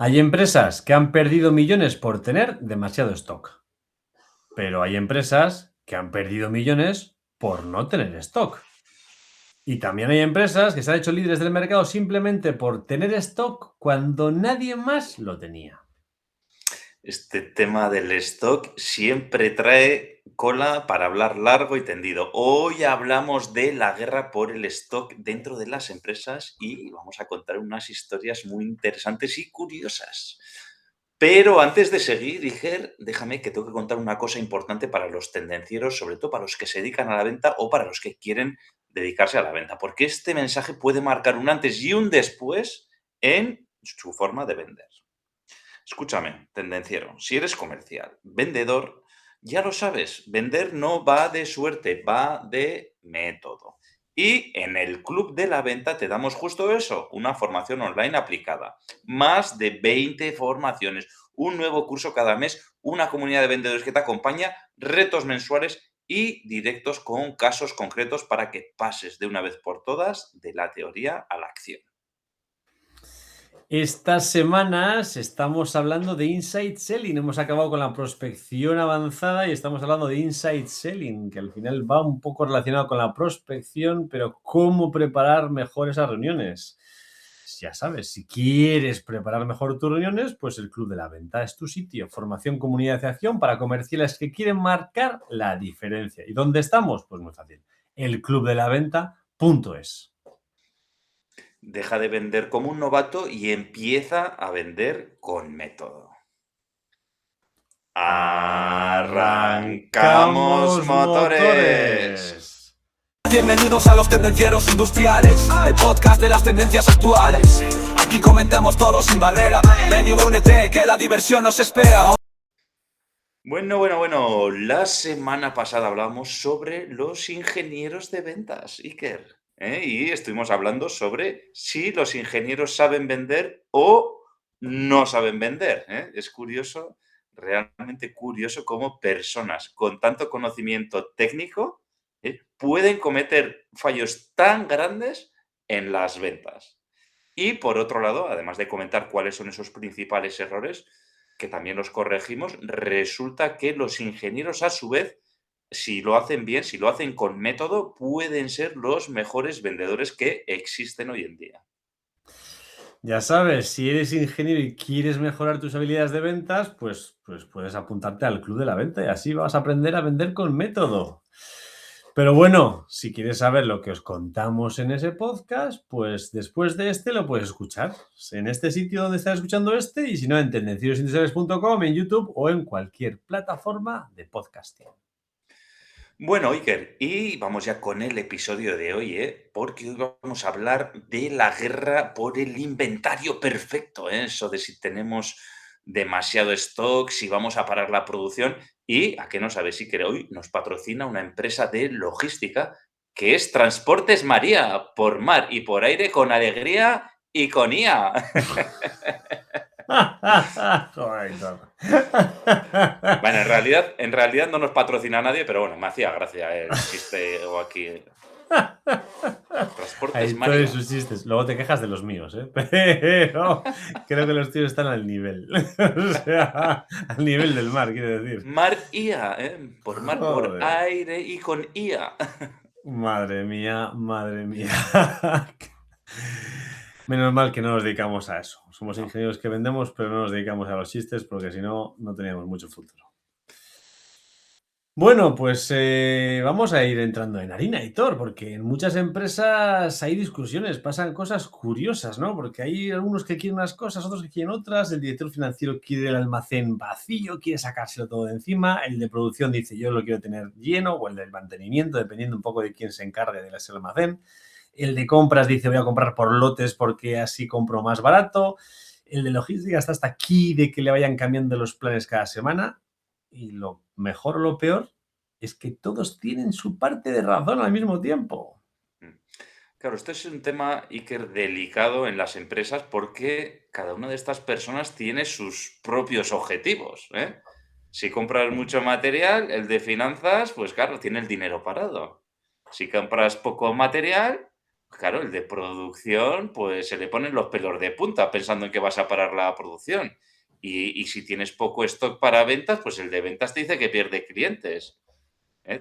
Hay empresas que han perdido millones por tener demasiado stock, pero hay empresas que han perdido millones por no tener stock. Y también hay empresas que se han hecho líderes del mercado simplemente por tener stock cuando nadie más lo tenía. Este tema del stock siempre trae cola para hablar largo y tendido. Hoy hablamos de la guerra por el stock dentro de las empresas y vamos a contar unas historias muy interesantes y curiosas. Pero antes de seguir, Iker, déjame que tengo que contar una cosa importante para los tendencieros, sobre todo para los que se dedican a la venta o para los que quieren dedicarse a la venta, porque este mensaje puede marcar un antes y un después en su forma de vender. Escúchame, tendenciero, si eres comercial, vendedor, ya lo sabes, vender no va de suerte, va de método. Y en el Club de la Venta te damos justo eso, una formación online aplicada. Más de 20 formaciones, un nuevo curso cada mes, una comunidad de vendedores que te acompaña, retos mensuales y directos con casos concretos para que pases de una vez por todas de la teoría a la acción. Estas semanas estamos hablando de Inside Selling. Hemos acabado con la prospección avanzada y estamos hablando de Inside Selling, que al final va un poco relacionado con la prospección, pero cómo preparar mejor esas reuniones. Ya sabes, si quieres preparar mejor tus reuniones, pues el Club de la Venta es tu sitio. Formación, comunidad y acción para comerciales que quieren marcar la diferencia. ¿Y dónde estamos? Pues muy fácil. elclubdelaventa.es. Deja de vender como un novato y empieza a vender con método. ¡Arrancamos ¡Arrancamos motores! motores! Bienvenidos a los Tendencieros Industriales, el podcast de las tendencias actuales. Aquí comentamos todo sin barrera. Ven y únete, que la diversión nos espera. Bueno. La semana pasada hablamos sobre los ingenieros de ventas, Iker. Y estuvimos hablando sobre si los ingenieros saben vender o no saben vender. Es curioso, realmente curioso, cómo personas con tanto conocimiento técnico pueden cometer fallos tan grandes en las ventas. Y por otro lado, además de comentar cuáles son esos principales errores, que también los corregimos, resulta que los ingenieros, a su vez, si lo hacen bien, si lo hacen con método, pueden ser los mejores vendedores que existen hoy en día. Ya sabes, si eres ingeniero y quieres mejorar tus habilidades de ventas, pues puedes apuntarte al Club de la Venta y así vas a aprender a vender con método. Pero bueno, si quieres saber lo que os contamos en ese podcast, pues después de este lo puedes escuchar en este sitio donde estás escuchando este y si no en tendenciosindustriales.com, en YouTube o en cualquier plataforma de podcasting. Bueno, Iker, y vamos ya con el episodio de hoy, porque hoy vamos a hablar de la guerra por el inventario perfecto, eso de si tenemos demasiado stock, si vamos a parar la producción y, a qué no sabes, Iker, hoy nos patrocina una empresa de logística que es Transportes María, por mar y por aire, con alegría y con IA. Correcto. Bueno, en realidad no nos patrocina nadie, pero bueno, me hacía gracia el chiste o aquí. Transportes Hay todos María. sus chistes. Luego te quejas de los míos, ¿eh? Pero creo que los tíos están al nivel. O sea, al nivel del mar, quiero decir. Mar IA, por mar, por Joder. aire y con IA. Madre mía, madre mía. Menos mal que no nos dedicamos a eso. Somos No. ingenieros que vendemos, pero no nos dedicamos a los chistes porque si no, no teníamos mucho futuro. Bueno, pues vamos a ir entrando en harina, Hitor, porque en muchas empresas hay discusiones, pasan cosas curiosas, ¿no? Porque hay algunos que quieren unas cosas, otros que quieren otras, el director financiero quiere el almacén vacío, quiere sacárselo todo de encima, el de producción dice yo lo quiero tener lleno, o el del mantenimiento, dependiendo un poco de quién se encargue de ese almacén, el de compras dice voy a comprar por lotes porque así compro más barato, el de logística está hasta aquí de que le vayan cambiando los planes cada semana, y lo mejor o lo peor es que todos tienen su parte de razón al mismo tiempo. Mm. Claro, esto es un tema, Iker, delicado en las empresas porque cada una de estas personas tiene sus propios objetivos, ¿eh? Si compras mucho material, el de finanzas, pues claro, tiene el dinero parado. Si compras poco material, Claro, el de producción, pues se le ponen los pelos de punta pensando en que vas a parar la producción. Y si tienes poco stock para ventas, pues el de ventas te dice que pierde clientes.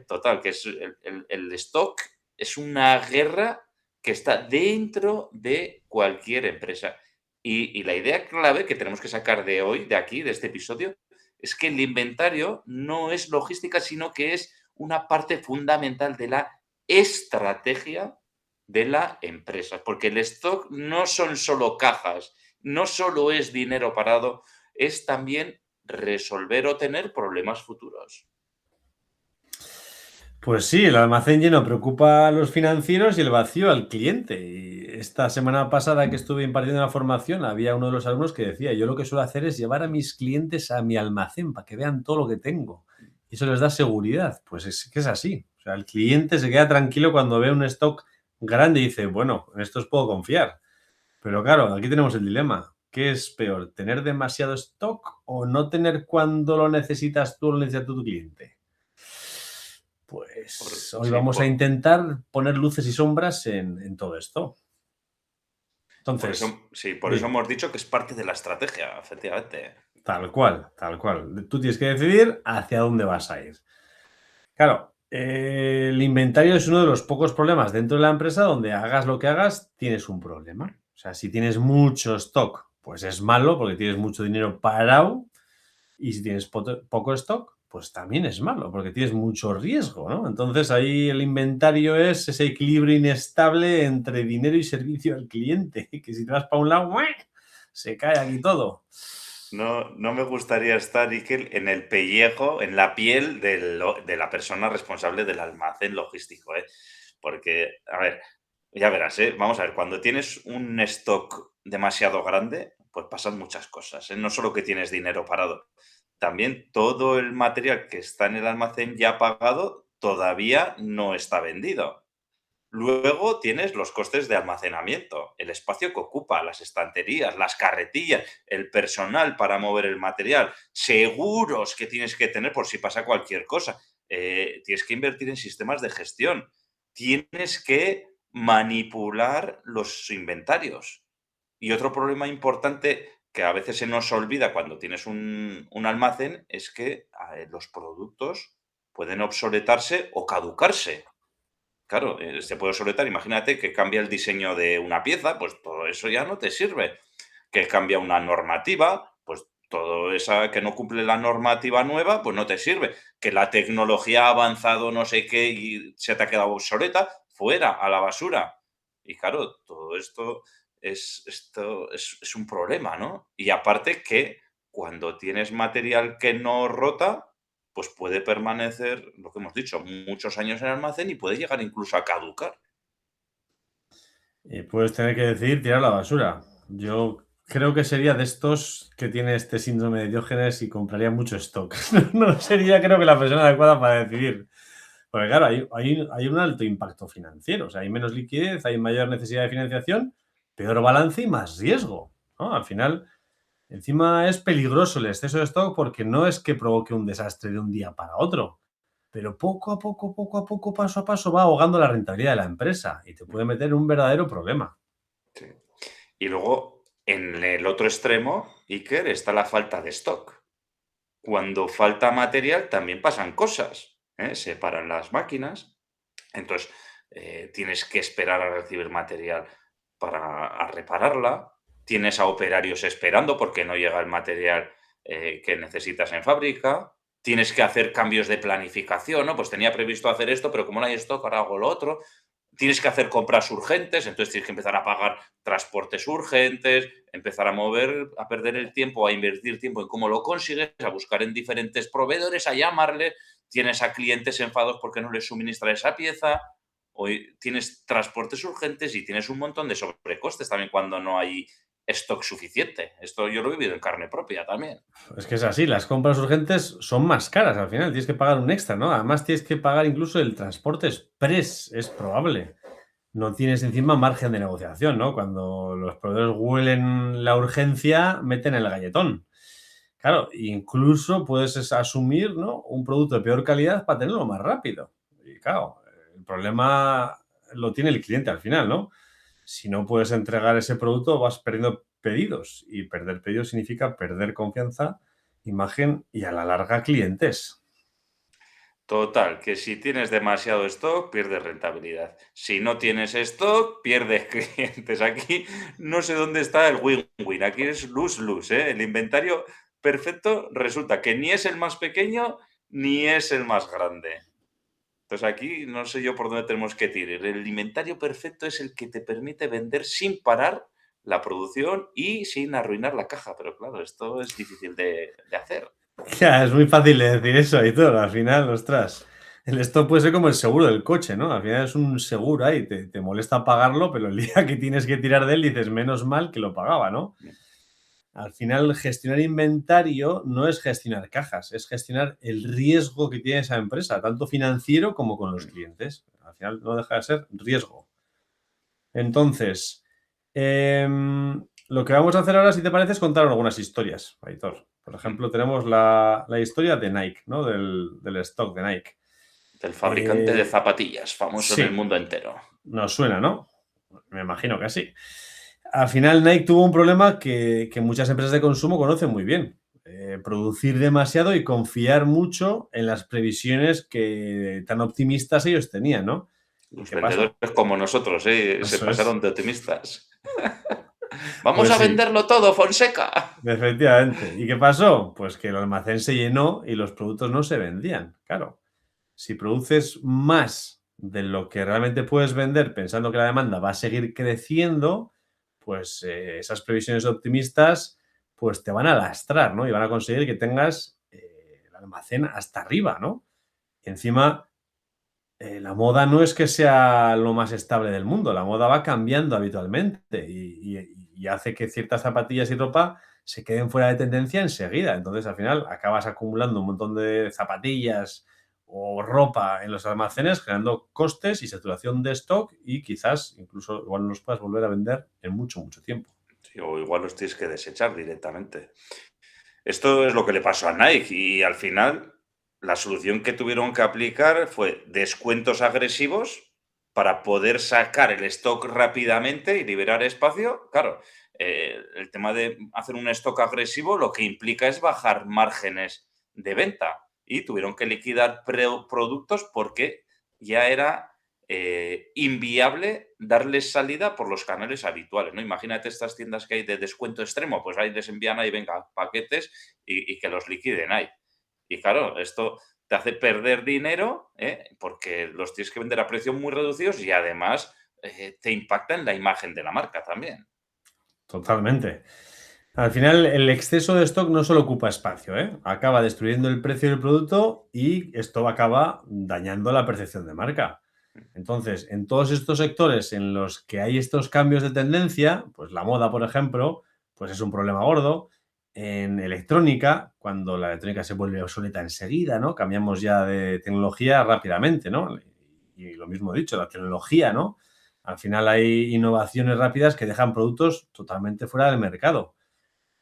Total, que es el stock es una guerra que está dentro de cualquier empresa. Y la idea clave que tenemos que sacar de hoy, de aquí, de este episodio, es que el inventario no es logística, sino que es una parte fundamental de la estrategia de la empresa. Porque el stock no son solo cajas, no solo es dinero parado, es también resolver o tener problemas futuros. Pues sí, el almacén lleno preocupa a los financieros y el vacío al cliente. Y esta semana pasada que estuve impartiendo la formación, había uno de los alumnos que decía, yo lo que suelo hacer es llevar a mis clientes a mi almacén para que vean todo lo que tengo. Y eso les da seguridad. Pues es que es así. O sea, el cliente se queda tranquilo cuando ve un stock grande y dice, bueno, en esto os puedo confiar. Pero claro, aquí tenemos el dilema. ¿Qué es peor, tener demasiado stock o no tener cuando lo necesitas tú o lo necesita tu cliente? Pues hoy Sí, vamos a intentar poner luces y sombras en todo esto. por Entonces, eso, sí, por eso di, hemos dicho que es parte de la estrategia, efectivamente. tal cual, tal cual. Tú tienes que decidir hacia dónde vas a ir. Claro, el inventario es uno de los pocos problemas dentro de la empresa donde hagas lo que hagas, tienes un problema. O sea, si tienes mucho stock, pues es malo porque tienes mucho dinero parado. Y si tienes poco stock, pues también es malo, porque tienes mucho riesgo, ¿no? Entonces ahí el inventario es ese equilibrio inestable entre dinero y servicio al cliente, que si te vas para un lado, ¡mueh!, se cae aquí todo. No me gustaría estar, Iker, en el pellejo, en la piel de la persona responsable del almacén logístico, ¿eh? Porque, a ver, ya verás, ¿eh? Vamos a ver, cuando tienes un stock demasiado grande, pues pasan muchas cosas, ¿eh? No solo que tienes dinero parado, también todo el material que está en el almacén ya pagado todavía no está vendido. Luego tienes los costes de almacenamiento, el espacio que ocupa, las estanterías, las carretillas, el personal para mover el material, seguros que tienes que tener por si pasa cualquier cosa. Tienes que invertir en sistemas de gestión. Tienes que manipular los inventarios. Y otro problema importante que a veces se nos olvida cuando tienes un almacén es que los productos pueden obsoletarse o caducarse. Claro, se puede soltar. Imagínate que cambia el diseño de una pieza, pues todo eso ya no te sirve. Que cambia una normativa, pues todo esa que no cumple la normativa nueva, pues no te sirve. Que la tecnología ha avanzado no sé qué y se te ha quedado obsoleta, fuera, a la basura. Y claro, todo esto es un problema, ¿no? Y aparte que cuando tienes material que no rota, pues puede permanecer, lo que hemos dicho, muchos años en el almacén y puede llegar incluso a caducar. Y puedes tener que decidir tirar la basura. Yo creo que sería de estos que tiene este síndrome de Diógenes y compraría mucho stock. No sería, creo que, la persona adecuada para decidir. Porque claro, hay un alto impacto financiero. O sea, hay menos liquidez, hay mayor necesidad de financiación, peor balance y más riesgo, ¿no? Al final, encima es peligroso el exceso de stock porque no es que provoque un desastre de un día para otro, pero poco a poco, paso a paso, va ahogando la rentabilidad de la empresa y te puede meter en un verdadero problema. Sí. Y luego, en el otro extremo, Iker, está la falta de stock. Cuando falta material también pasan cosas, ¿eh? Se paran las máquinas, entonces tienes que esperar a recibir material para a repararla, tienes a operarios esperando porque no llega el material que necesitas en fábrica, tienes que hacer cambios de planificación, ¿no? Pues tenía previsto hacer esto, pero como no hay stock, ahora hago lo otro. Tienes que hacer compras urgentes, entonces tienes que empezar a pagar transportes urgentes, empezar a mover, a perder el tiempo, a invertir tiempo en cómo lo consigues, a buscar en diferentes proveedores, a llamarle, tienes a clientes enfadados porque no les suministra esa pieza, hoy tienes transportes urgentes y tienes un montón de sobrecostes también cuando no hay stock suficiente. Esto yo lo he vivido en carne propia también. Es que es así, las compras urgentes son más caras al final, tienes que pagar un extra, ¿no? Además tienes que pagar incluso el transporte express, es probable. No tienes encima margen de negociación, ¿no? Cuando los proveedores huelen la urgencia, meten el galletón. Claro, incluso puedes asumir, ¿no?, un producto de peor calidad para tenerlo más rápido. Y claro, el problema lo tiene el cliente al final, ¿no? Si no puedes entregar ese producto, vas perdiendo pedidos y perder pedidos significa perder confianza, imagen y a la larga clientes. Total, que si tienes demasiado stock, pierdes rentabilidad. Si no tienes stock, pierdes clientes. Aquí no sé dónde está el win-win. Aquí es lose-lose, ¿eh? El inventario perfecto resulta que ni es el más pequeño ni es el más grande. Entonces aquí no sé yo por dónde tenemos que tirar. El inventario perfecto es el que te permite vender sin parar la producción y sin arruinar la caja. Pero claro, esto es difícil de hacer. Ya, es muy fácil de decir eso y todo. Al final, ostras, el stock puede ser como el seguro del coche, ¿no? Al final es un seguro ahí, te molesta pagarlo, pero el día que tienes que tirar de él dices, menos mal que lo pagaba, ¿no? Al final, gestionar inventario no es gestionar cajas, es gestionar el riesgo que tiene esa empresa, tanto financiero como con los clientes. Al final no deja de ser riesgo. Entonces, lo que vamos a hacer ahora, si te parece, es contar algunas historias, Aitor. Por ejemplo, tenemos la historia de Nike, ¿no? Del stock de Nike. Del fabricante de zapatillas, famoso en el Sí, mundo entero. nos suena, ¿no? Me imagino que sí. Al final, Nike tuvo un problema que muchas empresas de consumo conocen muy bien. Producir demasiado y confiar mucho en las previsiones que tan optimistas ellos tenían, ¿no? ¿Y Los qué pasó? vendedores como nosotros, se Eso es. pasaron de optimistas. Vamos Pues a sí, venderlo todo, Fonseca. efectivamente. ¿Y qué pasó? Pues que el almacén se llenó y los productos no se vendían. Claro, si produces más de lo que realmente puedes vender pensando que la demanda va a seguir creciendo, pues esas previsiones optimistas pues te van a lastrar, ¿no? Y van a conseguir que tengas el almacén hasta arriba, ¿no? Y encima, la moda no es que sea lo más estable del mundo, la moda va cambiando habitualmente y hace que ciertas zapatillas y ropa se queden fuera de tendencia enseguida. Entonces, al final, acabas acumulando un montón de zapatillas o ropa en los almacenes, generando costes y saturación de stock y quizás incluso igual no los puedas volver a vender en mucho, mucho tiempo. Sí, o igual los tienes que desechar directamente. Esto es lo que le pasó a Nike y al final la solución que tuvieron que aplicar fue descuentos agresivos para poder sacar el stock rápidamente y liberar espacio. Claro, el tema de hacer un stock agresivo lo que implica es bajar márgenes de venta y tuvieron que liquidar productos porque ya era inviable darles salida por los canales habituales, ¿no? Imagínate estas tiendas que hay de descuento extremo, pues ahí les envían ahí, venga, paquetes y que los liquiden ahí. Y claro, esto te hace perder dinero, porque los tienes que vender a precios muy reducidos y además te impacta en la imagen de la marca también. Totalmente. Al final, el exceso de stock no solo ocupa espacio, ¿eh? Acaba destruyendo el precio del producto y esto acaba dañando la percepción de marca. Entonces, en todos estos sectores en los que hay estos cambios de tendencia, pues la moda, por ejemplo, pues es un problema gordo. En electrónica, cuando la electrónica se vuelve obsoleta enseguida, ¿no? Cambiamos ya de tecnología rápidamente, ¿no? Y lo mismo dicho, la tecnología, ¿no? Al final hay innovaciones rápidas que dejan productos totalmente fuera del mercado.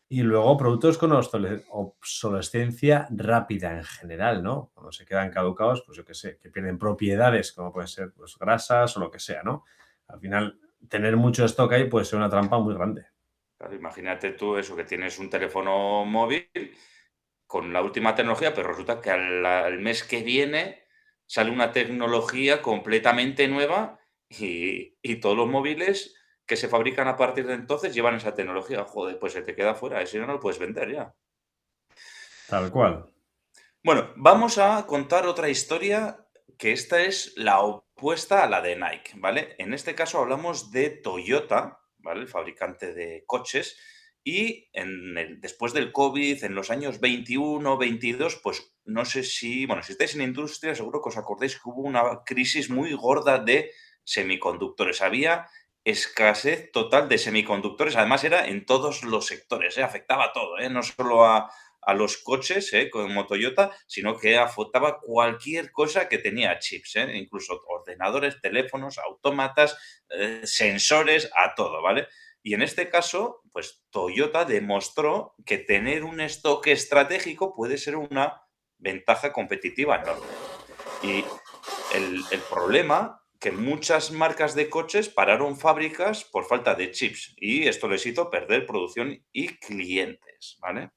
Y luego productos con obsolescencia rápida en general, ¿no? Cuando se quedan caducados, pues yo qué sé, que pierden propiedades, como pueden ser pues, grasas o lo que sea, ¿no? Al final, tener mucho stock ahí puede ser una trampa muy grande. Claro, imagínate tú eso, que tienes un teléfono móvil con la última tecnología, pero resulta que al mes que viene sale una tecnología completamente nueva y todos los móviles que se fabrican a partir de entonces llevan esa tecnología. Joder, pues se te queda fuera, eso ya no lo puedes vender ya. Tal cual. Bueno, vamos a contar otra historia que esta es la opuesta a la de Nike, ¿vale? En este caso hablamos de Toyota, ¿vale? El fabricante de coches. Y después del COVID, en los años 21, 22, pues no sé si, bueno, si estáis en industria, seguro que os acordáis que hubo una crisis muy gorda de semiconductores. Había escasez total de semiconductores, además era en todos los sectores, afectaba a todo, no solo a los coches, como Toyota, sino que afectaba cualquier cosa que tenía chips, incluso ordenadores, teléfonos, autómatas, sensores, a todo, ¿vale? Y en este caso, pues Toyota demostró que tener un stock estratégico puede ser una ventaja competitiva enorme. Y el problema que muchas marcas de coches pararon fábricas por falta de chips y esto les hizo perder producción y clientes, ¿vale?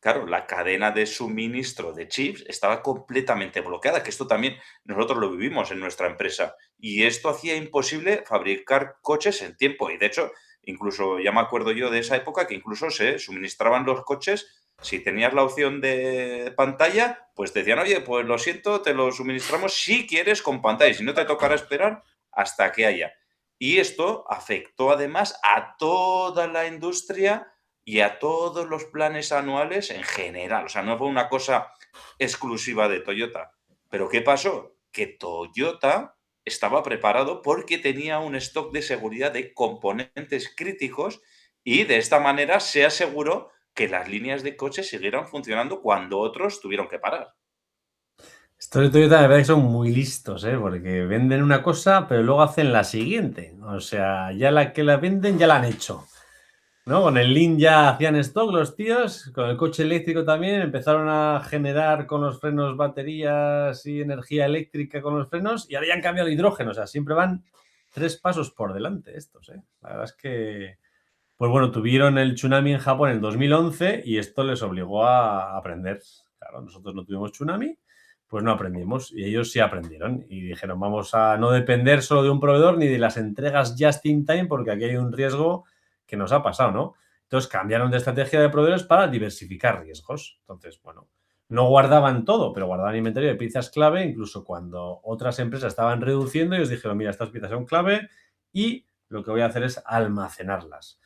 Claro, la cadena de suministro de chips estaba completamente bloqueada, que esto también nosotros lo vivimos en nuestra empresa. Y esto hacía imposible fabricar coches en tiempo. Y de hecho, incluso ya me acuerdo yo de esa época que incluso se suministraban los coches. Si tenías la opción de pantalla, pues te decían, oye, pues lo siento, te lo suministramos si quieres con pantalla. Si no, te tocará esperar hasta que haya. Y esto afectó además a toda la industria y a todos los planes anuales en general. O sea, no fue una cosa exclusiva de Toyota. Pero ¿qué pasó? Que Toyota estaba preparado porque tenía un stock de seguridad de componentes críticos y de esta manera se aseguró que las líneas de coche siguieran funcionando cuando otros tuvieron que parar. Estos de Toyota, la verdad que son muy listos, ¿eh? Porque venden una cosa, pero luego hacen la siguiente. O sea, ya la que la venden, ya la han hecho, ¿no? Con el Lean ya hacían stock los tíos, con el coche eléctrico también empezaron a generar con los frenos baterías y energía eléctrica con los frenos y ahora ya han cambiado el hidrógeno. O sea, siempre van 3 pasos por delante estos, ¿eh? La verdad es que, pues bueno, tuvieron el tsunami en Japón en 2011 y esto les obligó a aprender. Claro, nosotros no tuvimos tsunami, pues no aprendimos y ellos sí aprendieron y dijeron vamos a no depender solo de un proveedor ni de las entregas just in time porque aquí hay un riesgo que nos ha pasado, ¿no? Entonces cambiaron de estrategia de proveedores para diversificar riesgos. Entonces, bueno, no guardaban todo, pero guardaban inventario de piezas clave, incluso cuando otras empresas estaban reduciendo, ellos dijeron, mira, estas piezas son clave y lo que voy a hacer es almacenarlas.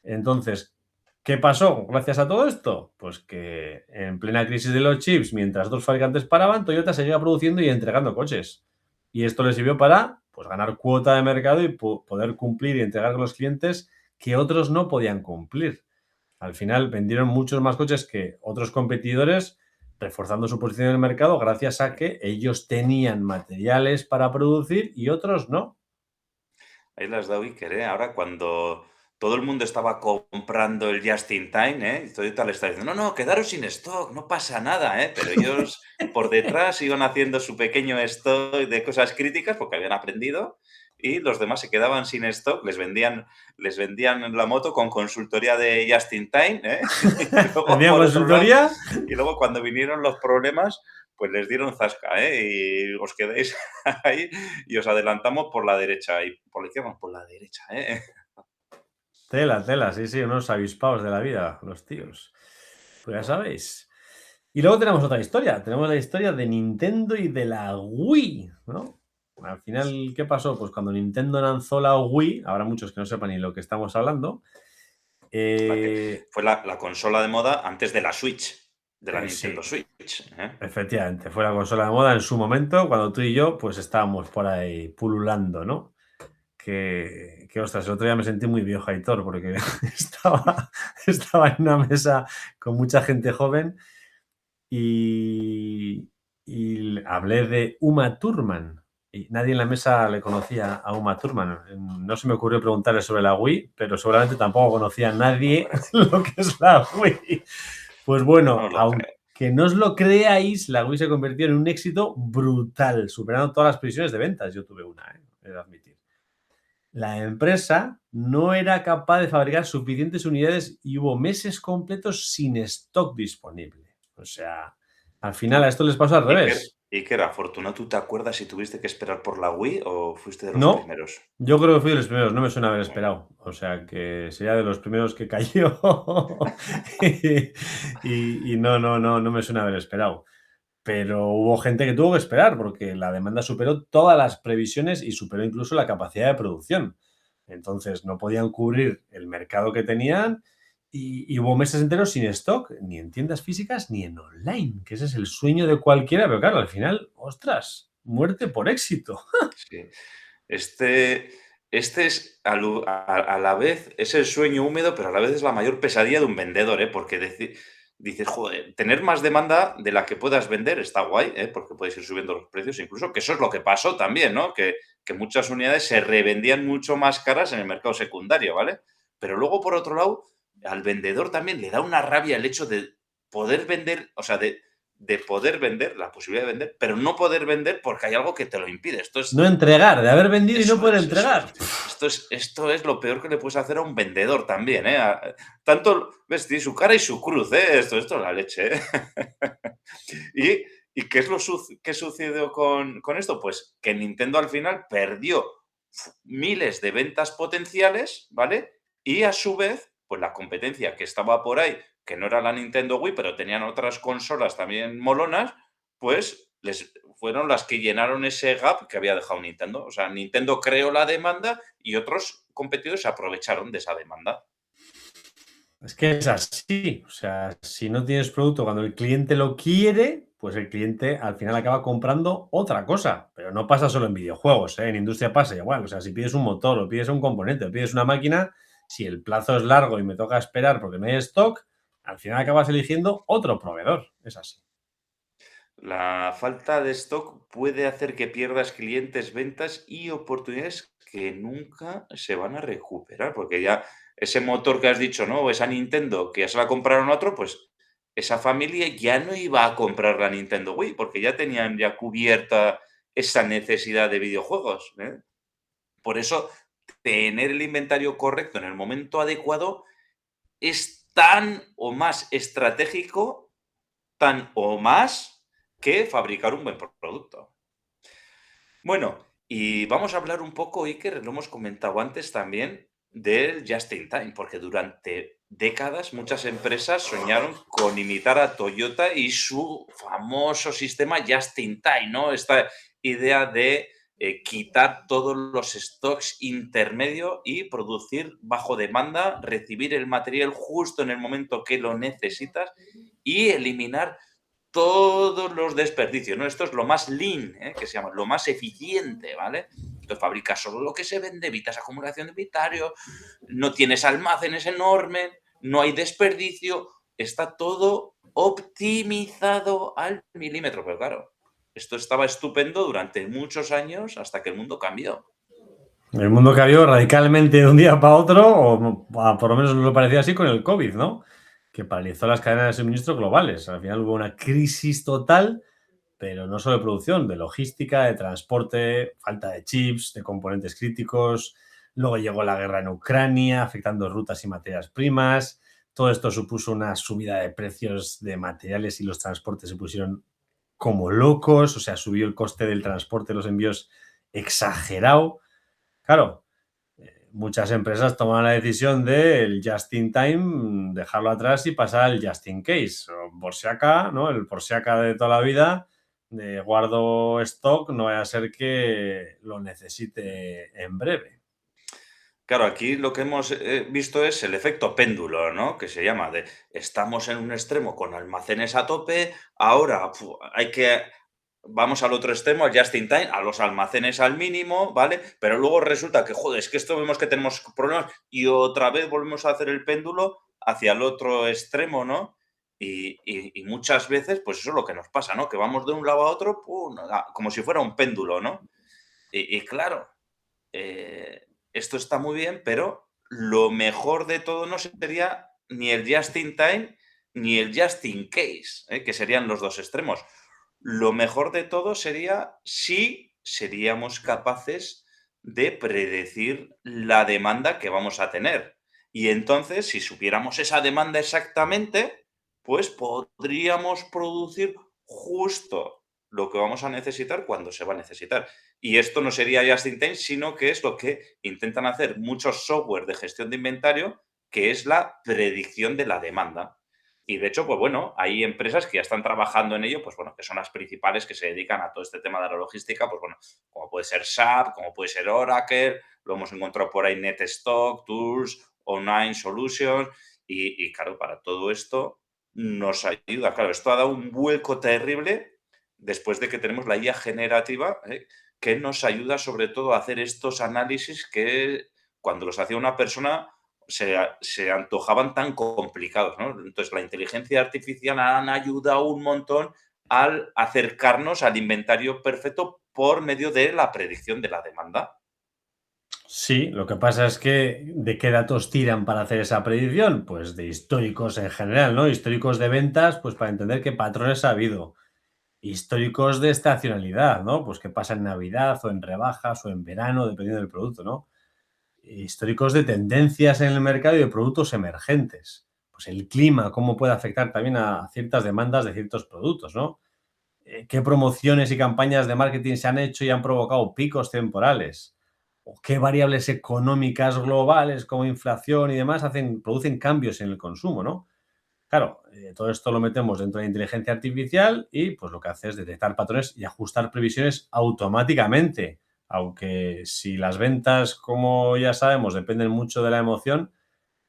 Entonces, ¿qué pasó gracias a todo esto? Pues que en plena crisis de los chips, mientras otros fabricantes paraban, Toyota seguía produciendo y entregando coches. Y esto le sirvió para pues, ganar cuota de mercado y poder cumplir y entregar con los clientes que otros no podían cumplir. Al final vendieron muchos más coches que otros competidores, reforzando su posición en el mercado gracias a que ellos tenían materiales para producir y otros no. Ahí las da Iker, ¿eh? Ahora cuando todo el mundo estaba comprando el just in time, ¿eh? Toyota le está diciendo, no, no, quedaros sin stock, no pasa nada, ¿eh? Pero ellos por detrás iban haciendo su pequeño stock de cosas críticas porque habían aprendido y los demás se quedaban sin stock, les vendían la moto con consultoría de just in time, ¿eh? Y luego, ¿Vendían por otro lado, consultoría? y luego cuando vinieron los problemas, pues les dieron zasca, ¿eh? Y os quedáis ahí y os adelantamos por la derecha y por la izquierda, por la derecha, ¿eh? Tela, sí, sí, unos avispados de la vida, los tíos. Pues ya sabéis. Y luego tenemos otra historia. Tenemos la historia de Nintendo y de la Wii, ¿no? Al final, ¿qué pasó? Pues cuando Nintendo lanzó la Wii, habrá muchos que no sepan ni lo que estamos hablando. La que fue la consola de moda antes de la Switch, de la Sí, Nintendo Switch, ¿eh? efectivamente, fue la consola de moda en su momento, cuando tú y yo, pues estábamos por ahí pululando, ¿no? Ostras, el otro día me sentí muy viejo, Aitor, porque estaba en una mesa con mucha gente joven y hablé de Uma Thurman. Y nadie en la mesa le conocía a Uma Thurman. No se me ocurrió preguntarle sobre la Wii, pero seguramente tampoco conocía a nadie lo que es la Wii. Pues bueno, No lo creo. aunque no os lo creáis, la Wii se convirtió en un éxito brutal, superando todas las previsiones de ventas. Yo tuve una, he de admitir. La empresa no era capaz de fabricar suficientes unidades y hubo meses completos sin stock disponible. O sea, al final a esto les pasó al revés. Iker, afortunado, ¿tú te acuerdas si tuviste que esperar por la Wii o fuiste de los No, primeros? yo creo que fui de los primeros, no me suena haber Bueno, esperado. O sea, que sería de los primeros que cayó. y no me suena haber esperado. Pero hubo gente que tuvo que esperar porque la demanda superó todas las previsiones y superó incluso la capacidad de producción. Entonces no podían cubrir el mercado que tenían y hubo meses enteros sin stock, ni en tiendas físicas ni en online, que ese es el sueño de cualquiera, pero claro, al final, ostras, muerte por éxito. sí. Este es a la vez, es el sueño húmedo, pero a la vez es la mayor pesadilla de un vendedor, ¿eh? Porque dices, joder, tener más demanda de la que puedas vender está guay, ¿eh? Porque puedes ir subiendo los precios, incluso que eso es lo que pasó también, ¿no? Que muchas unidades se revendían mucho más caras en el mercado secundario, ¿vale? Pero luego, por otro lado, al vendedor también le da una rabia el hecho de poder vender, o sea, de de poder vender, la posibilidad de vender, pero no poder vender porque hay algo que te lo impide. Esto es No entregar, de haber vendido y no eso poder es, eso entregar. es. Esto es lo peor que le puedes hacer a un vendedor también, ¿eh? Tanto, ves, tiene su cara y su cruz, ¿eh? Esto es la leche, ¿eh? ¿Y qué es qué sucedió con esto? Pues que Nintendo al final perdió miles de ventas potenciales, ¿vale? Y a su vez, pues la competencia que estaba por ahí, que no era la Nintendo Wii, pero tenían otras consolas también molonas, pues les fueron las que llenaron ese gap que había dejado Nintendo. O sea, Nintendo creó la demanda y otros competidores se aprovecharon de esa demanda. Es que es así. O sea, si no tienes producto cuando el cliente lo quiere, pues el cliente al final acaba comprando otra cosa. Pero no pasa solo en videojuegos, ¿eh? En industria pasa igual. O sea, si pides un motor o pides un componente o pides una máquina, si el plazo es largo y me toca esperar porque no hay stock, al final acabas eligiendo otro proveedor. Es así. La falta de stock puede hacer que pierdas clientes, ventas y oportunidades que nunca se van a recuperar, porque ya ese motor que has dicho, ¿no? O esa Nintendo que ya se la compraron a otro, pues esa familia ya no iba a comprar la Nintendo Wii, porque ya tenían ya cubierta esa necesidad de videojuegos, ¿eh? Por eso, tener el inventario correcto en el momento adecuado es tan o más estratégico, tan o más que fabricar un buen producto. Bueno, y vamos a hablar un poco, Iker, lo hemos comentado antes también, del Just in Time, porque durante décadas muchas empresas soñaron con imitar a Toyota y su famoso sistema Just in Time, ¿no? Esta idea de quitar todos los stocks intermedio y producir bajo demanda, recibir el material justo en el momento que lo necesitas y eliminar todos los desperdicios, ¿no? Esto es lo más lean, ¿eh? Que se llama, lo más eficiente, ¿vale? Entonces fabricas solo lo que se vende, evitas acumulación de inventario, no tienes almacenes enormes, no hay desperdicio, está todo optimizado al milímetro. Pero claro, esto estaba estupendo durante muchos años hasta que el mundo cambió. El mundo cambió radicalmente de un día para otro, o por lo menos nos lo parecía así con el COVID, ¿no? Que paralizó las cadenas de suministro globales. Al final hubo una crisis total, pero no solo de producción, de logística, de transporte, falta de chips, de componentes críticos. Luego llegó la guerra en Ucrania, afectando rutas y materias primas. Todo esto supuso una subida de precios de materiales y los transportes se pusieron como locos. O sea, subió el coste del transporte, los envíos exagerado. Claro, muchas empresas toman la decisión del just in time, dejarlo atrás y pasar al just in case. O por si acá, ¿no? El por si acá de toda la vida, de guardo stock, no vaya a ser que lo necesite en breve. Claro, aquí lo que hemos visto es el efecto péndulo, ¿no? Que se llama de estamos en un extremo con almacenes a tope, ahora vamos al otro extremo, al just in time, a los almacenes al mínimo, ¿vale? Pero luego resulta que, joder, es que esto vemos que tenemos problemas y otra vez volvemos a hacer el péndulo hacia el otro extremo, ¿no? Y muchas veces, pues eso es lo que nos pasa, ¿no? Que vamos de un lado a otro, ¡pum! Como si fuera un péndulo, ¿no? Y claro, esto está muy bien, pero lo mejor de todo no sería ni el just in time ni el just in case, que serían los dos extremos. Lo mejor de todo sería si seríamos capaces de predecir la demanda que vamos a tener. Y entonces, si supiéramos esa demanda exactamente, pues podríamos producir justo lo que vamos a necesitar cuando se va a necesitar. Y esto no sería just in time, sino que es lo que intentan hacer muchos software de gestión de inventario, que es la predicción de la demanda. Y de hecho, pues bueno, hay empresas que ya están trabajando en ello, pues bueno, que son las principales que se dedican a todo este tema de la logística, pues bueno, como puede ser SAP, como puede ser Oracle, lo hemos encontrado por ahí NetStock, Tools, Online Solutions, y claro, para todo esto nos ayuda. Claro, esto ha dado un vuelco terrible después de que tenemos la IA generativa, que nos ayuda sobre todo a hacer estos análisis que cuando los hacía una persona se antojaban tan complicados, ¿no? Entonces, la inteligencia artificial han ayudado un montón al acercarnos al inventario perfecto por medio de la predicción de la demanda. Sí, lo que pasa es que ¿de qué datos tiran para hacer esa predicción? Pues de históricos en general, ¿no? Históricos de ventas, pues para entender qué patrones ha habido. Históricos de estacionalidad, ¿no? Pues qué pasa en Navidad o en rebajas o en verano, dependiendo del producto, ¿no? Históricos de tendencias en el mercado y de productos emergentes. Pues el clima, cómo puede afectar también a ciertas demandas de ciertos productos, ¿no? Qué promociones y campañas de marketing se han hecho y han provocado picos temporales, o qué variables económicas globales como inflación y demás producen cambios en el consumo, ¿no? Claro, todo esto lo metemos dentro de la inteligencia artificial y pues lo que hace es detectar patrones y ajustar previsiones automáticamente. Aunque si las ventas, como ya sabemos, dependen mucho de la emoción,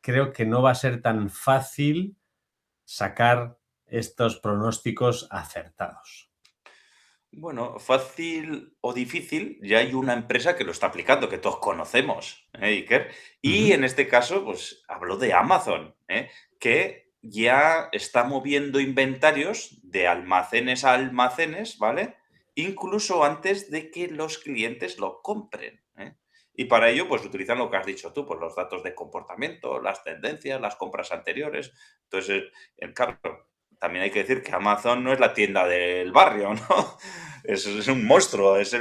creo que no va a ser tan fácil sacar estos pronósticos acertados. Bueno, fácil o difícil, ya hay una empresa que lo está aplicando, que todos conocemos, Iker. Y Ujú. en este caso, pues hablo de Amazon, que ya está moviendo inventarios de almacenes a almacenes, ¿vale? Incluso antes de que los clientes lo compren, ¿eh? Y para ello, pues utilizan lo que has dicho tú, pues los datos de comportamiento, las tendencias, las compras anteriores. Entonces, claro, también hay que decir que Amazon no es la tienda del barrio, ¿no? Es un monstruo, es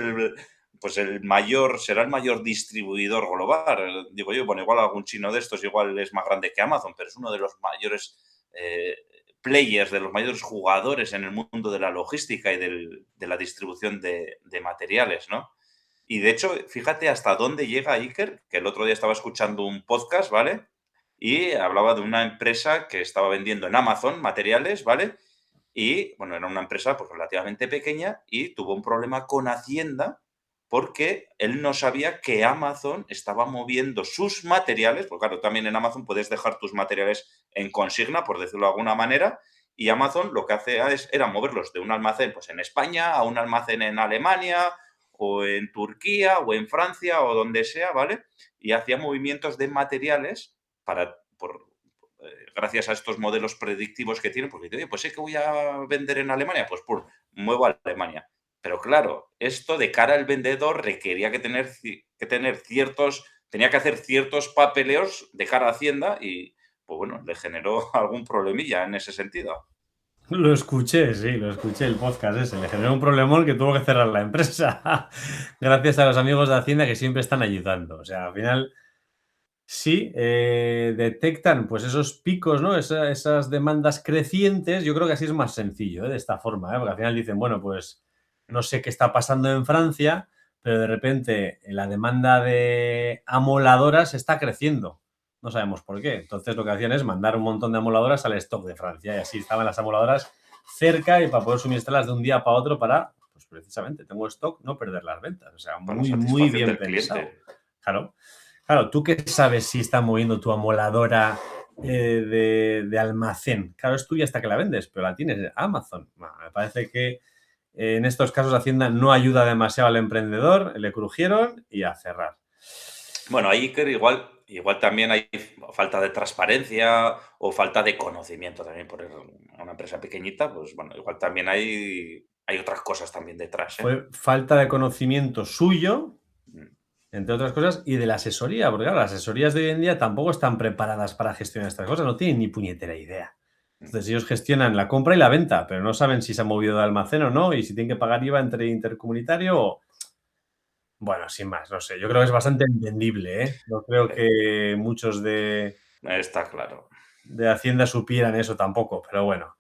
pues el mayor, será el mayor distribuidor global. Digo yo, bueno, igual algún chino de estos igual es más grande que Amazon, pero es uno de los mayores eh, players, de los mayores jugadores en el mundo de la logística y de la distribución de materiales, ¿no? Y de hecho, fíjate hasta dónde llega Iker, que el otro día estaba escuchando un podcast, ¿vale? Y hablaba de una empresa que estaba vendiendo en Amazon materiales, ¿vale? Y, bueno, era una empresa pues, relativamente pequeña y tuvo un problema con Hacienda porque él no sabía que Amazon estaba moviendo sus materiales, porque claro, también en Amazon puedes dejar tus materiales en consigna, por decirlo de alguna manera, y Amazon lo que hace era moverlos de un almacén pues, en España a un almacén en Alemania o en Turquía o en Francia o donde sea, ¿vale? Y hacía movimientos de materiales gracias a estos modelos predictivos que tienen, porque dice, oye, pues sé que voy a vender en Alemania, pues muevo a Alemania. Pero claro, esto de cara al vendedor requería tenía que hacer ciertos papeleos de cara a Hacienda y, pues bueno, le generó algún problemilla en ese sentido. Lo escuché, sí, lo escuché el podcast ese. Le generó un problemón que tuvo que cerrar la empresa. Gracias a los amigos de Hacienda que siempre están ayudando. O sea, al final sí, detectan pues esos picos, ¿no? Esas demandas crecientes. Yo creo que así es más sencillo, de esta forma, porque al final dicen, bueno, pues no sé qué está pasando en Francia, pero de repente la demanda de amoladoras está creciendo. No sabemos por qué. Entonces lo que hacían es mandar un montón de amoladoras al stock de Francia y así estaban las amoladoras cerca y para poder suministrarlas de un día para otro para, pues precisamente, tengo stock, no perder las ventas. O sea, Para muy, muy satisfacción bien del pensado. cliente. Claro. Claro, ¿tú qué sabes si está moviendo tu amoladora de almacén? Claro, es tuya hasta que la vendes, pero la tienes en Amazon. Bueno, me parece que en estos casos Hacienda no ayuda demasiado al emprendedor, le crujieron y a cerrar. Bueno, ahí Iker, igual también hay falta de transparencia o falta de conocimiento también por una empresa pequeñita, pues bueno, igual también hay otras cosas también detrás, ¿eh? Fue falta de conocimiento suyo, Mm. entre otras cosas, y de la asesoría, porque claro, las asesorías de hoy en día tampoco están preparadas para gestionar estas cosas, no tienen ni puñetera idea. Mm. Entonces ellos gestionan la compra y la venta, pero no saben si se ha movido de almacén o no y si tienen que pagar IVA entre intercomunitario o... Bueno, sin más, no sé, yo creo que es bastante entendible, ¿eh? No creo Eh, que muchos Está claro. de Hacienda supieran eso tampoco, pero bueno.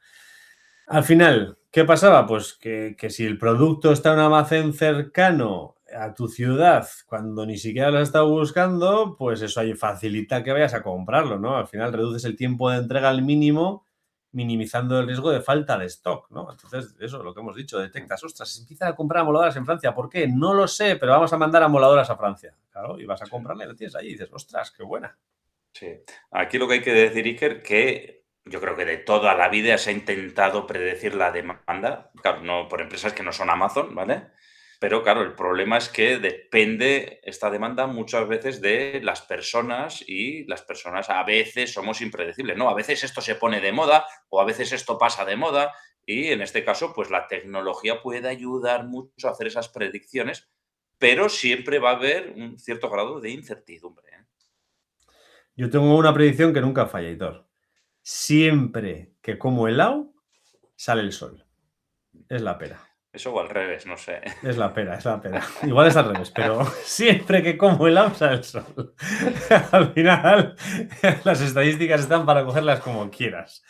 Al final, ¿qué pasaba? Pues que si el producto está en un almacén cercano a tu ciudad, cuando ni siquiera lo has estado buscando, pues eso ahí facilita que vayas a comprarlo, ¿no? Al final reduces el tiempo de entrega al mínimo, minimizando el riesgo de falta de stock, ¿no? Entonces, eso, lo que hemos dicho, Mm. detectas, ostras, se empiezan a comprar amoladoras en Francia, ¿por qué? No lo sé, pero vamos a mandar amoladoras a Francia. Claro, y vas a Sí, comprarla y la tienes ahí y dices, ostras, qué buena. sí. Aquí lo que hay que decir, Iker, que yo creo que de toda la vida se ha intentado predecir la demanda, claro, no por empresas que no son Amazon, ¿vale? Pero claro, el problema es que depende esta demanda muchas veces de las personas y las personas a veces somos impredecibles, ¿no? A veces esto se pone de moda o a veces esto pasa de moda y en este caso pues la tecnología puede ayudar mucho a hacer esas predicciones, pero siempre va a haber un cierto grado de incertidumbre, ¿eh? Yo tengo una predicción que nunca falla, Hitor. Siempre que como helado, sale el sol. Es la pera. Eso o al revés, no sé. Es la pera, es la pera. Igual es al revés, pero siempre que como helado, sale el sol. Al final, las estadísticas están para cogerlas como quieras.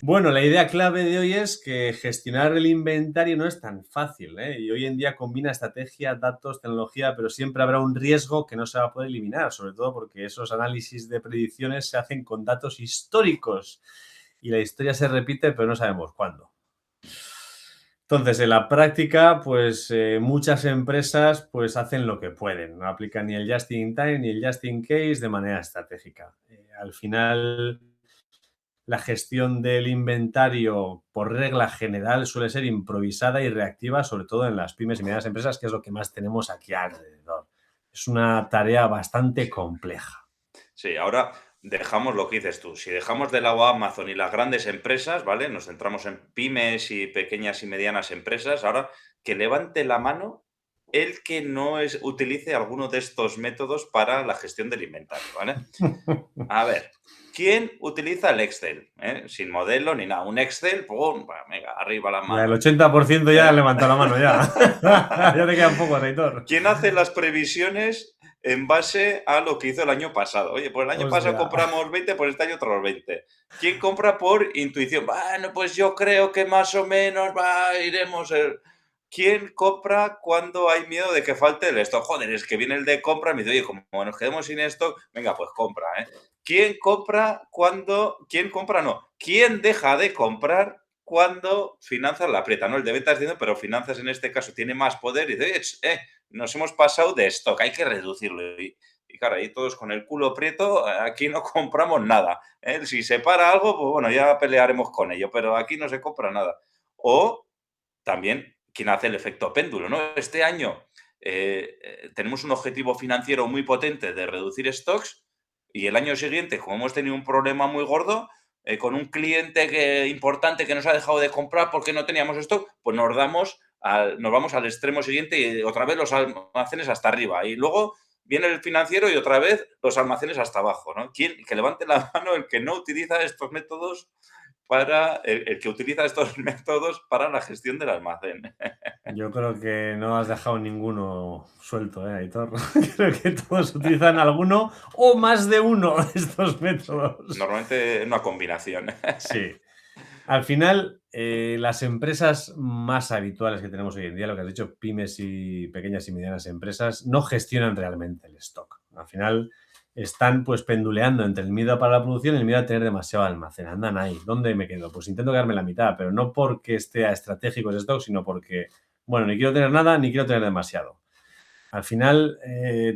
Bueno, la idea clave de hoy es que gestionar el inventario no es tan fácil, ¿eh? Y hoy en día combina estrategia, datos, tecnología, pero siempre habrá un riesgo que no se va a poder eliminar, sobre todo porque esos análisis de predicciones se hacen con datos históricos y la historia se repite, pero no sabemos cuándo. Entonces, en la práctica, pues muchas empresas pues hacen lo que pueden, no aplican ni el just in time ni el just in case de manera estratégica. Al final, la gestión del inventario, por regla general, suele ser improvisada y reactiva, sobre todo en las pymes y medianas empresas, que es lo que más tenemos aquí alrededor. Es una tarea bastante compleja. Sí, ahora dejamos lo que dices tú. Si dejamos de lado a Amazon y las grandes empresas, ¿vale? Nos centramos en pymes y pequeñas y medianas empresas. Ahora, que levante la mano el que no utilice alguno de estos métodos para la gestión del inventario, ¿vale? A ver, ¿quién utiliza el Excel? Sin modelo ni nada. Un Excel, ¡pum! Venga, arriba la Ya, el mano. 80% ya levanta la mano, ya. Ya te quedan pocos, Aitor. ¿Quién hace las previsiones en base a lo que hizo el año pasado? Oye, pues el año pasado Hostia. compramos 20, pues este año otros 20. ¿Quién compra por intuición? Bueno, pues yo creo que más o menos iremos... ¿Quién compra cuando hay miedo de que falte el stock? Joder, es que viene el de compra y me dice, oye, como nos quedemos sin stock, venga, pues compra, ¿eh? ¿Quién compra cuando... ¿Quién compra? No. ¿Quién deja de comprar cuando finanzas la aprieta? No, el de ventas diciendo, pero finanzas en este caso tiene más poder y dice, nos hemos pasado de stock, hay que reducirlo. Y claro, ahí todos con el culo prieto, aquí no compramos nada, ¿eh? Si se para algo, pues bueno, ya pelearemos con ello, pero aquí no se compra nada. O también quien hace el efecto péndulo, ¿no? Este año tenemos un objetivo financiero muy potente de reducir stocks y el año siguiente, como hemos tenido un problema muy gordo, con un cliente importante que nos ha dejado de comprar porque no teníamos stock, pues nos vamos al extremo siguiente y otra vez los almacenes hasta arriba. Y luego viene el financiero y otra vez los almacenes hasta abajo, ¿no? Que levante la mano el que no utiliza estos métodos para el que utiliza estos métodos para la gestión del almacén. Yo creo que no has dejado ninguno suelto, Aitor. Creo que todos utilizan alguno o más de uno de estos métodos. Normalmente una combinación. Sí. Al final, las empresas más habituales que tenemos hoy en día, lo que has dicho, pymes y pequeñas y medianas empresas, no gestionan realmente el stock. Al final están pues penduleando entre el miedo para la producción y el miedo a tener demasiado almacén. Andan ahí. ¿Dónde me quedo? Pues intento quedarme la mitad, pero no porque esté estratégico ese stock, sino porque, bueno, ni quiero tener nada ni quiero tener demasiado. Al final,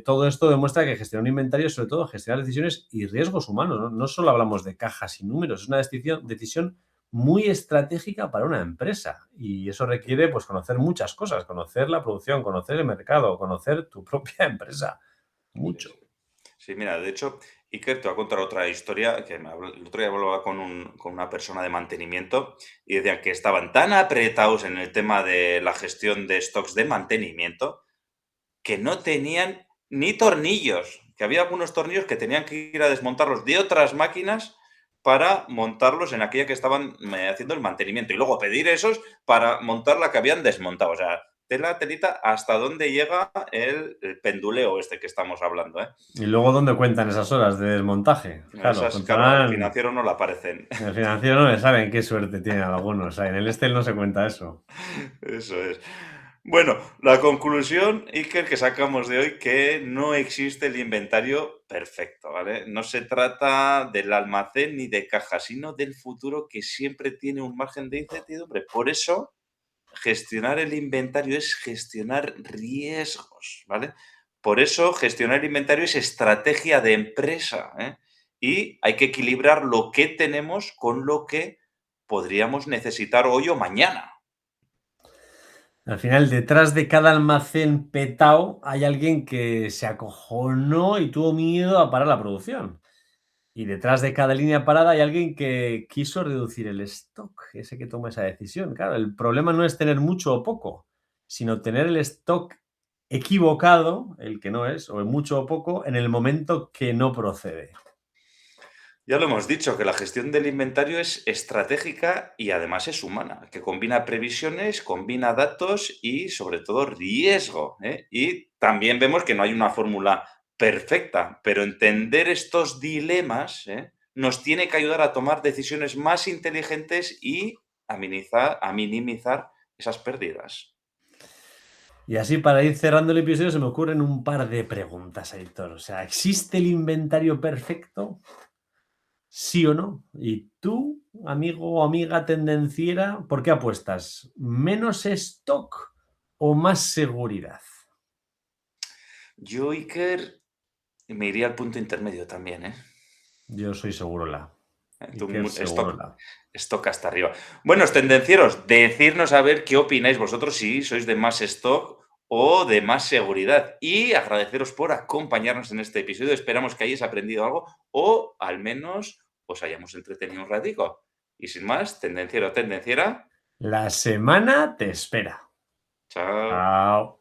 todo esto demuestra que gestionar un inventario es sobre todo gestionar decisiones y riesgos humanos. No solo hablamos de cajas y números, es una decisión muy estratégica para una empresa. Y eso requiere pues, conocer muchas cosas, conocer la producción, conocer el mercado, conocer tu propia empresa. Mucho. Sí, mira, de hecho, Iker te va a contar otra historia que el otro día hablaba con una persona de mantenimiento y decían que estaban tan apretados en el tema de la gestión de stocks de mantenimiento que no tenían ni tornillos, que había algunos tornillos que tenían que ir a desmontarlos de otras máquinas para montarlos en aquella que estaban haciendo el mantenimiento y luego pedir esos para montar la que habían desmontado. O sea, telita hasta dónde llega el penduleo este que estamos hablando, ¿eh? Y luego, ¿dónde cuentan esas horas de desmontaje? Claro, Claro, al contarán... financiero no le aparecen. En el financiero no le saben qué suerte tienen algunos. O sea, en el Excel no se cuenta eso. Eso es. Bueno, la conclusión, Iker, que sacamos de hoy, que no existe el inventario perfecto, ¿vale? No se trata del almacén ni de caja, sino del futuro que siempre tiene un margen de incertidumbre. Por eso, gestionar el inventario es gestionar riesgos, ¿vale? Por eso, gestionar el inventario es estrategia de empresa, ¿eh? Y hay que equilibrar lo que tenemos con lo que podríamos necesitar hoy o mañana. Al final, detrás de cada almacén petao hay alguien que se acojonó y tuvo miedo a parar la producción. Y detrás de cada línea parada hay alguien que quiso reducir el stock, ese que toma esa decisión. Claro, el problema no es tener mucho o poco, sino tener el stock equivocado, el que no es, o en mucho o poco, en el momento que no procede. Ya lo hemos dicho, que la gestión del inventario es estratégica y además es humana, que combina previsiones, combina datos y sobre todo riesgo, ¿eh? Y también vemos que no hay una fórmula perfecta, pero entender estos dilemas, ¿eh?, nos tiene que ayudar a tomar decisiones más inteligentes y a minimizar esas pérdidas. Y así, para ir cerrando el episodio, se me ocurren un par de preguntas, Héctor. O sea, ¿existe el inventario perfecto? ¿Sí o no? Y tú, amigo o amiga tendenciera, ¿por qué apuestas? ¿Menos stock o más seguridad? Yo, Iker, me iría al punto intermedio también, ¿eh? Yo soy Segurola. Tú, Iker Segurola. stock hasta arriba. Buenos tendencieros, decirnos a ver qué opináis vosotros, si sois de más stock o de más seguridad. Y agradeceros por acompañarnos en este episodio. Esperamos que hayáis aprendido algo o al menos os hayamos entretenido un ratico. Y sin más, tendenciero o tendenciera, La semana te espera. chao. Chao.